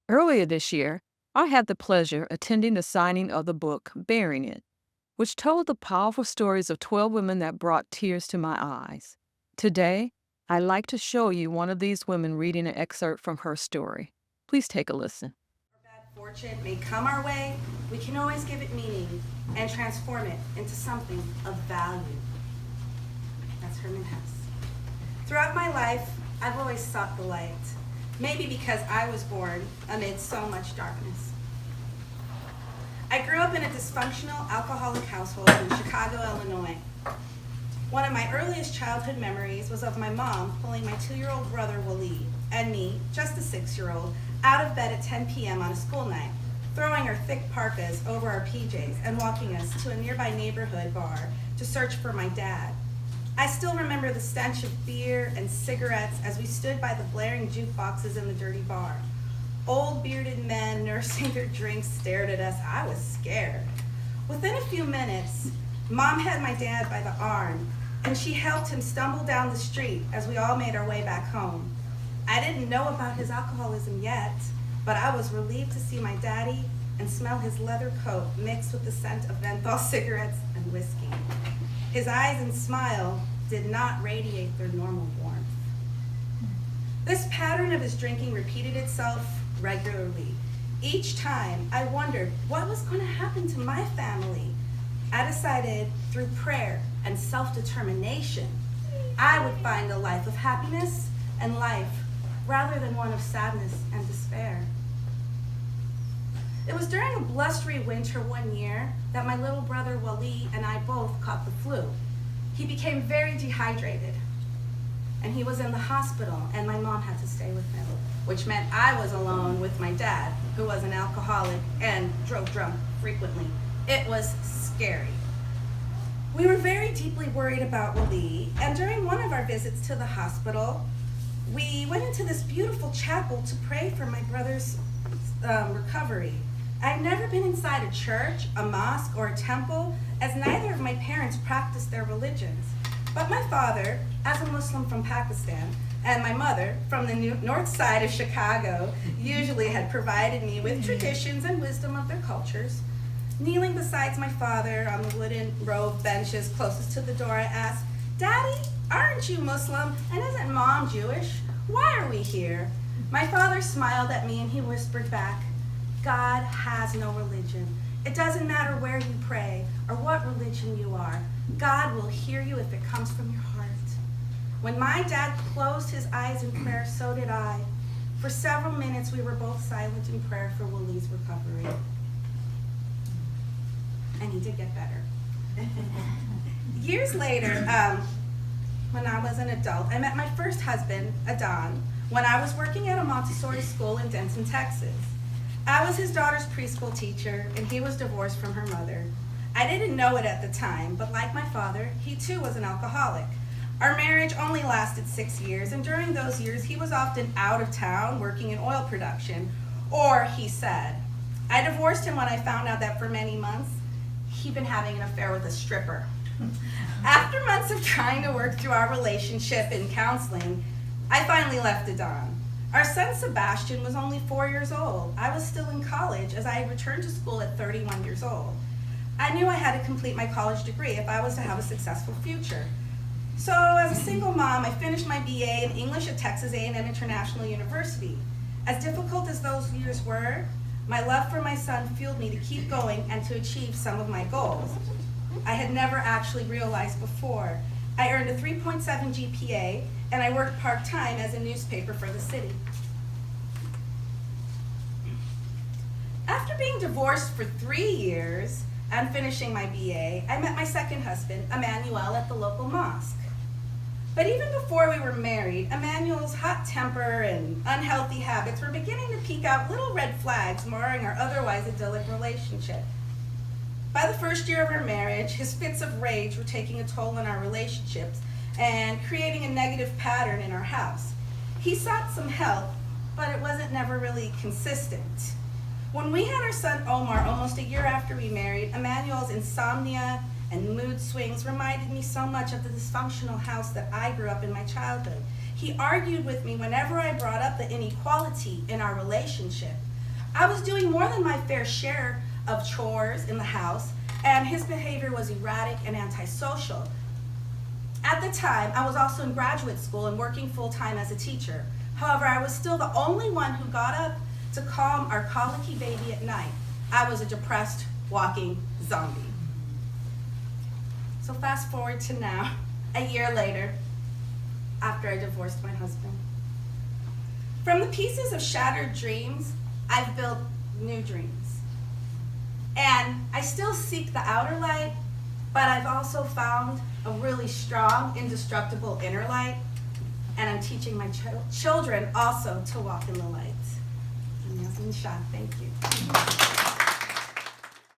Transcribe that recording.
Earlier this year, I had the pleasure attending the signing of the book Bearing It, which told the powerful stories of 12 women that brought tears to my eyes. Today, I'd like to show you one of these women reading an excerpt from her story. Please take a listen. Bad fortune may come our way, we can always give it meaning and transform it into something of value. That's Herman Hesse. Throughout my life, I've always sought the light, maybe because I was born amid so much darkness. I grew up in a dysfunctional alcoholic household in Chicago, Illinois. One of my earliest childhood memories was of my mom pulling my 2-year-old brother Waleed and me, just a 6-year-old, out of bed at 10 p.m. on a school night, throwing our thick parkas over our PJs and walking us to a nearby neighborhood bar to search for my dad. I still remember the stench of beer and cigarettes as we stood by the blaring jukeboxes in the dirty bar. Old bearded men nursing their drinks stared at us. I was scared. Within a few minutes, Mom had my dad by the arm, and she helped him stumble down the street as we all made our way back home. I didn't know about his alcoholism yet, but I was relieved to see my daddy and smell his leather coat mixed with the scent of menthol cigarettes and whiskey. His eyes and smile did not radiate their normal warmth. This pattern of his drinking repeated itself regularly. Each time, I wondered what was going to happen to my family. I decided through prayer and self-determination, I would find a life of happiness and life rather than one of sadness and despair. It was during a blustery winter one year that my little brother Waleed and I both caught the flu. He became very dehydrated, and he was in the hospital, and my mom had to stay with him, which meant I was alone with my dad, who was an alcoholic and drove drunk frequently. It was scary. We were very deeply worried about Waleed, and during one of our visits to the hospital, we went into this beautiful chapel to pray for my brother's recovery. I'd never been inside a church, a mosque, or a temple, as neither of my parents practiced their religions. But my father, as a Muslim from Pakistan, and my mother, from the north side of Chicago, usually had provided me with traditions and wisdom of their cultures. Kneeling beside my father on the wooden row of benches closest to the door, I asked, "Daddy, aren't you Muslim? And isn't Mom Jewish? Why are we here?" My father smiled at me and he whispered back, "God has no religion. It doesn't matter where you pray or what religion you are. God will hear you if it comes from your heart." When my dad closed his eyes in prayer, so did I. For several minutes, we were both silent in prayer for Waleed's recovery. And he did get better. Years later, when I was an adult, I met my first husband, Adon, when I was working at a Montessori school in Denton, Texas. I was his daughter's preschool teacher, and he was divorced from her mother. I didn't know it at the time, but like my father, he too was an alcoholic. Our marriage only lasted 6 years, and during those years, he was often out of town working in oil production, or he said. I divorced him when I found out that for many months, he'd been having an affair with a stripper. After months of trying to work through our relationship and counseling, I finally left Adon. Our son Sebastian was only 4 years old. I was still in college as I had returned to school at 31 years old. I knew I had to complete my college degree if I was to have a successful future. So as a single mom, I finished my BA in English at Texas A&M International University. As difficult as those years were, my love for my son fueled me to keep going and to achieve some of my goals. I had never actually realized before. I earned a 3.7 GPA, and I worked part-time as a newspaper for the city. After being divorced for 3 years and finishing my BA, I met my second husband, Emmanuel, at the local mosque. But even before we were married, Emmanuel's hot temper and unhealthy habits were beginning to peek out little red flags marring our otherwise idyllic relationship. By the first year of our marriage, his fits of rage were taking a toll on our relationships and creating a negative pattern in our house. He sought some help, but it wasn't never really consistent. When we had our son Omar almost a year after we married, Emmanuel's insomnia and mood swings reminded me so much of the dysfunctional house that I grew up in my childhood. He argued with me whenever I brought up the inequality in our relationship. I was doing more than my fair share of chores in the house, and his behavior was erratic and antisocial. At the time, I was also in graduate school and working full-time as a teacher. However, I was still the only one who got up to calm our colicky baby at night. I was a depressed, walking zombie. So fast forward to now, a year later, after I divorced my husband. From the pieces of shattered dreams, I've built new dreams. And I still seek the outer light, but I've also found a really strong, indestructible inner light, and I'm teaching my children also to walk in the light. I'm Layla Shah. Thank you.